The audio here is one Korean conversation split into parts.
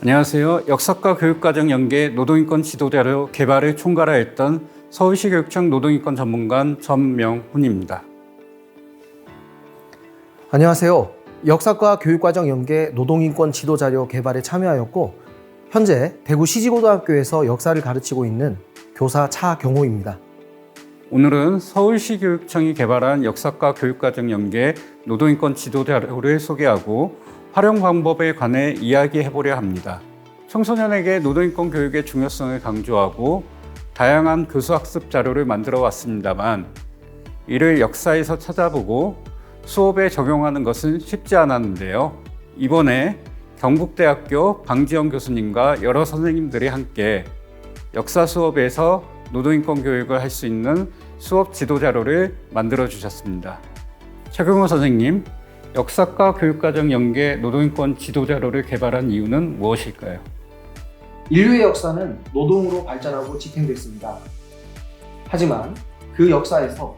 안녕하세요. 역사과 교육과정 연계 노동인권 지도자료 개발을 총괄하였던 서울시 교육청 노동인권 전문관 전명훈입니다. 안녕하세요. 역사과 교육과정 연계 노동인권 지도자료 개발에 참여하였고 현재 대구 시지고등학교에서 역사를 가르치고 있는 교사 차경호입니다. 오늘은 서울시 교육청이 개발한 역사과 교육과정 연계 노동인권 지도자료를 소개하고 활용 방법에 관해 이야기해보려 합니다. 청소년에게 노동인권 교육의 중요성을 강조하고 다양한 교수학습 자료를 만들어 왔습니다만 이를 역사에서 찾아보고 수업에 적용하는 것은 쉽지 않았는데요. 이번에 경북대학교 방지영 교수님과 여러 선생님들이 함께 역사 수업에서 노동인권 교육을 할 수 있는 수업 지도자료를 만들어 주셨습니다. 최경호 선생님, 역사과 교육과정 연계 노동인권 지도자료를 개발한 이유는 무엇일까요? 인류의 역사는 노동으로 발전하고 지탱됐습니다. 하지만 그 역사에서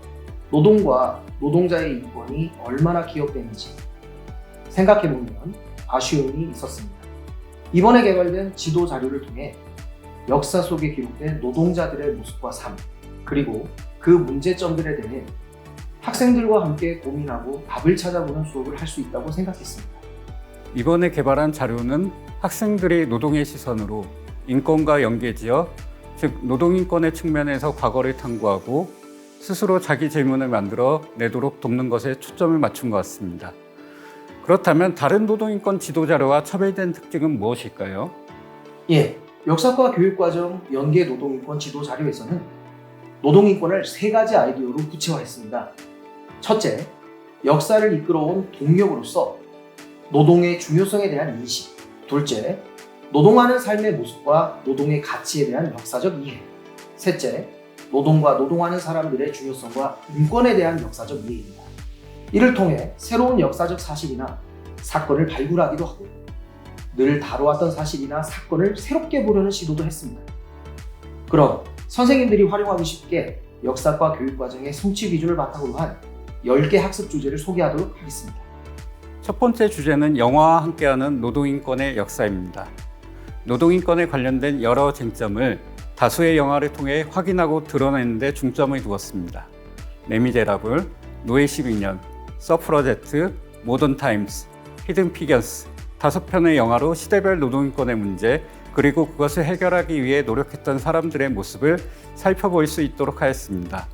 노동과 노동자의 인권이 얼마나 기억되는지 생각해보면 아쉬움이 있었습니다. 이번에 개발된 지도 자료를 통해 역사 속에 기록된 노동자들의 모습과 삶, 그리고 그 문제점들에 대해 학생들과 함께 고민하고 답을 찾아보는 수업을 할 수 있다고 생각했습니다. 이번에 개발한 자료는 학생들이 노동의 시선으로 인권과 연계지어, 즉 노동인권의 측면에서 과거를 탐구하고 스스로 자기 질문을 만들어 내도록 돕는 것에 초점을 맞춘 것 같습니다. 그렇다면 다른 노동인권 지도자료와 차별된 특징은 무엇일까요? 역사과 교육과정 연계 노동인권 지도자료에서는 노동인권을 3가지 아이디어로 구체화했습니다. 첫째, 역사를 이끌어온 동력으로서 노동의 중요성에 대한 인식. 둘째, 노동하는 삶의 모습과 노동의 가치에 대한 역사적 이해. 셋째, 노동과 노동하는 사람들의 중요성과 인권에 대한 역사적 이해입니다. 이를 통해 새로운 역사적 사실이나 사건을 발굴하기도 하고 늘 다뤄왔던 사실이나 사건을 새롭게 보려는 시도도 했습니다. 그럼 선생님들이 활용하기 쉽게 역사과 교육과정의 성취 기준을 바탕으로 한 10개 학습 주제를 소개하도록 하겠습니다. 첫 번째 주제는 영화와 함께하는 노동인권의 역사입니다. 노동인권에 관련된 여러 쟁점을 다수의 영화를 통해 확인하고 드러내는 데 중점을 두었습니다. 레미제라블, 노예 12년, 서프러제트, 모던 타임스, 히든 피겨스 5편의 영화로 시대별 노동인권의 문제 그리고 그것을 해결하기 위해 노력했던 사람들의 모습을 살펴볼 수 있도록 하였습니다.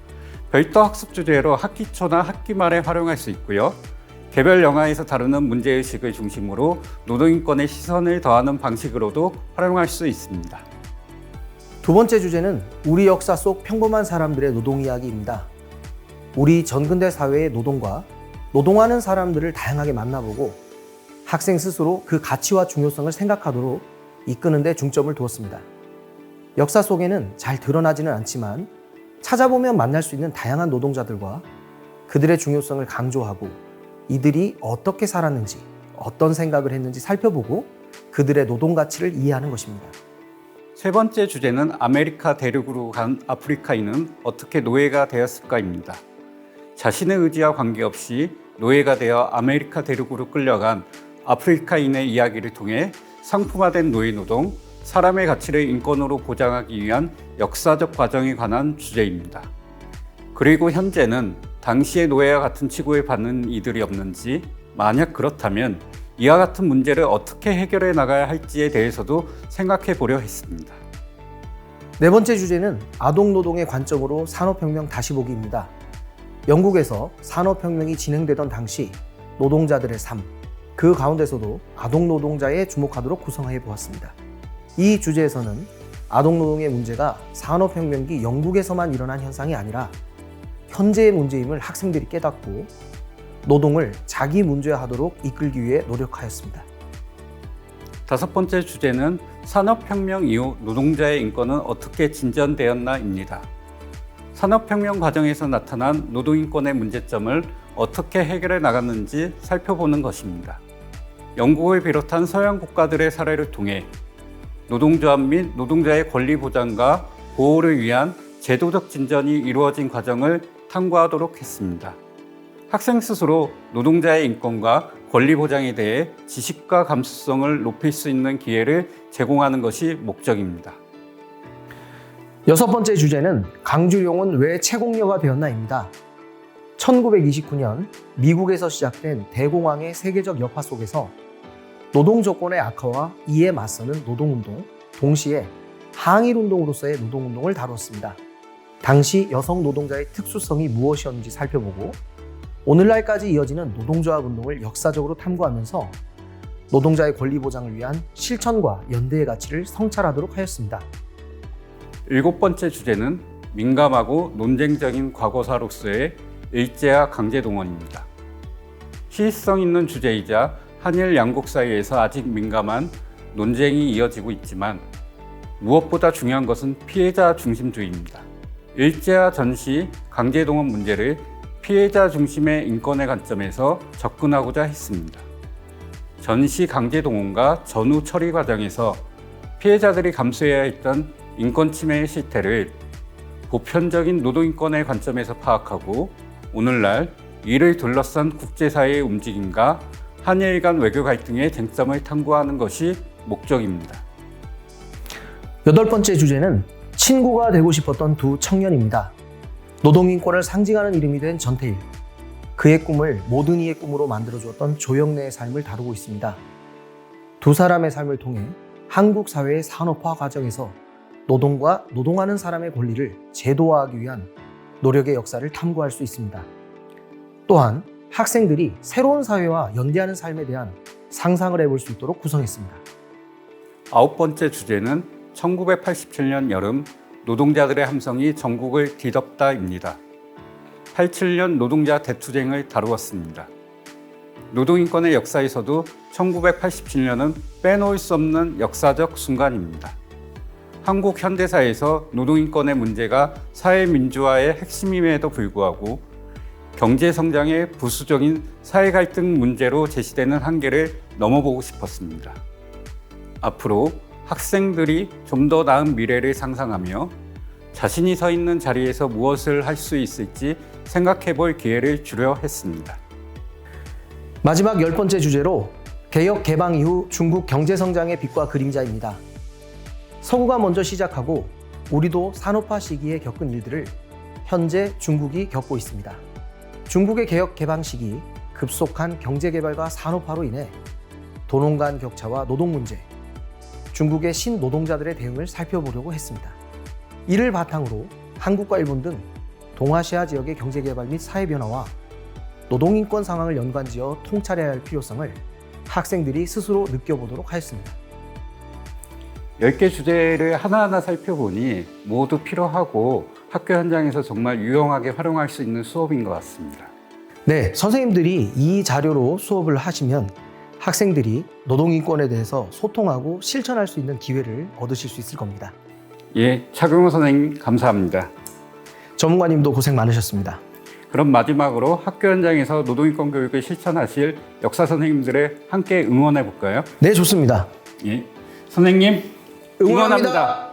별도 학습 주제로 학기 초나 학기 말에 활용할 수 있고요. 개별 영화에서 다루는 문제의식을 중심으로 노동인권의 시선을 더하는 방식으로도 활용할 수 있습니다. 두 번째 주제는 우리 역사 속 평범한 사람들의 노동 이야기입니다. 우리 전근대 사회의 노동과 노동하는 사람들을 다양하게 만나보고 학생 스스로 그 가치와 중요성을 생각하도록 이끄는 데 중점을 두었습니다. 역사 속에는 잘 드러나지는 않지만 찾아보면 만날 수 있는 다양한 노동자들과 그들의 중요성을 강조하고 이들이 어떻게 살았는지, 어떤 생각을 했는지 살펴보고 그들의 노동 가치를 이해하는 것입니다. 세 번째 주제는 아메리카 대륙으로 간 아프리카인은 어떻게 노예가 되었을까입니다. 자신의 의지와 관계없이 노예가 되어 아메리카 대륙으로 끌려간 아프리카인의 이야기를 통해 상품화된 노예 노동, 사람의 가치를 인권으로 보장하기 위한 역사적 과정에 관한 주제입니다. 그리고 현재는 당시의 노예와 같은 취급을 받는 이들이 없는지, 만약 그렇다면 이와 같은 문제를 어떻게 해결해 나가야 할지에 대해서도 생각해 보려 했습니다. 네 번째 주제는 아동노동의 관점으로 산업혁명 다시 보기입니다. 영국에서 산업혁명이 진행되던 당시 노동자들의 삶, 그 가운데서도 아동노동자에 주목하도록 구성해 보았습니다. 이 주제에서는 아동노동의 문제가 산업혁명기 영국에서만 일어난 현상이 아니라 현재의 문제임을 학생들이 깨닫고 노동을 자기 문제화하도록 이끌기 위해 노력하였습니다. 다섯 번째 주제는 산업혁명 이후 노동자의 인권은 어떻게 진전되었나입니다. 산업혁명 과정에서 나타난 노동인권의 문제점을 어떻게 해결해 나갔는지 살펴보는 것입니다. 영국을 비롯한 서양 국가들의 사례를 통해 노동조합 및 노동자의 권리 보장과 보호를 위한 제도적 진전이 이루어진 과정을 탐구하도록 했습니다. 학생 스스로 노동자의 인권과 권리 보장에 대해 지식과 감수성을 높일 수 있는 기회를 제공하는 것이 목적입니다. 여섯 번째 주제는 강주룡은 왜 채공녀가 되었나입니다. 1929년 미국에서 시작된 대공황의 세계적 여파 속에서 노동 조건의 악화와 이에 맞서는 노동운동, 동시에 항일운동으로서의 노동운동을 다뤘습니다. 당시 여성 노동자의 특수성이 무엇이었는지 살펴보고 오늘날까지 이어지는 노동조합 운동을 역사적으로 탐구하면서 노동자의 권리 보장을 위한 실천과 연대의 가치를 성찰하도록 하였습니다. 일곱 번째 주제는 민감하고 논쟁적인 과거사로서의 일제와 강제동원입니다. 시의성 있는 주제이자 한일 양국 사이에서 아직 민감한 논쟁이 이어지고 있지만 무엇보다 중요한 것은 피해자 중심주의입니다. 일제와 전시, 강제동원 문제를 피해자 중심의 인권의 관점에서 접근하고자 했습니다. 전시 강제동원과 전후 처리 과정에서 피해자들이 감수해야 했던 인권 침해의 실태를 보편적인 노동인권의 관점에서 파악하고 오늘날 이를 둘러싼 국제사회의 움직임과 한일 간 외교 갈등의 쟁점을 탐구하는 것이 목적입니다. 여덟 번째 주제는 친구가 되고 싶었던 두 청년입니다. 노동인권을 상징하는 이름이 된 전태일, 그의 꿈을 모든 이의 꿈으로 만들어주었던 조영래의 삶을 다루고 있습니다. 두 사람의 삶을 통해 한국 사회의 산업화 과정에서 노동과 노동하는 사람의 권리를 제도화하기 위한 노력의 역사를 탐구할 수 있습니다. 또한 학생들이 새로운 사회와 연대하는 삶에 대한 상상을 해볼 수 있도록 구성했습니다. 아홉 번째 주제는 1987년 여름 노동자들의 함성이 전국을 뒤덮다입니다. 87년 노동자 대투쟁을 다루었습니다. 노동인권의 역사에서도 1987년은 빼놓을 수 없는 역사적 순간입니다. 한국 현대사에서 노동인권의 문제가 사회민주화의 핵심임에도 불구하고 경제성장의 부수적인 사회갈등 문제로 제시되는 한계를 넘어보고 싶었습니다. 앞으로 학생들이 좀 더 나은 미래를 상상하며 자신이 서 있는 자리에서 무엇을 할 수 있을지 생각해 볼 기회를 주려 했습니다. 마지막 열 번째 주제로 개혁 개방 이후 중국 경제성장의 빛과 그림자입니다. 서구가 먼저 시작하고 우리도 산업화 시기에 겪은 일들을 현재 중국이 겪고 있습니다. 중국의 개혁 개방 시기, 급속한 경제개발과 산업화로 인해 도농 간 격차와 노동 문제, 중국의 신노동자들의 대응을 살펴보려고 했습니다. 이를 바탕으로 한국과 일본 등 동아시아 지역의 경제개발 및 사회변화와 노동인권 상황을 연관지어 통찰해야 할 필요성을 학생들이 스스로 느껴보도록 하였습니다. 10개 주제를 하나하나 살펴보니 모두 필요하고 학교 현장에서 정말 유용하게 활용할 수 있는 수업인 것 같습니다. 네, 선생님들이 이 자료로 수업을 하시면 학생들이 노동인권에 대해서 소통하고 실천할 수 있는 기회를 얻으실 수 있을 겁니다. 예, 차경호 선생님 감사합니다. 전문가님도 고생 많으셨습니다. 그럼 마지막으로 학교 현장에서 노동인권 교육을 실천하실 역사 선생님들을 함께 응원해 볼까요? 네, 좋습니다. 예, 선생님 응원합니다.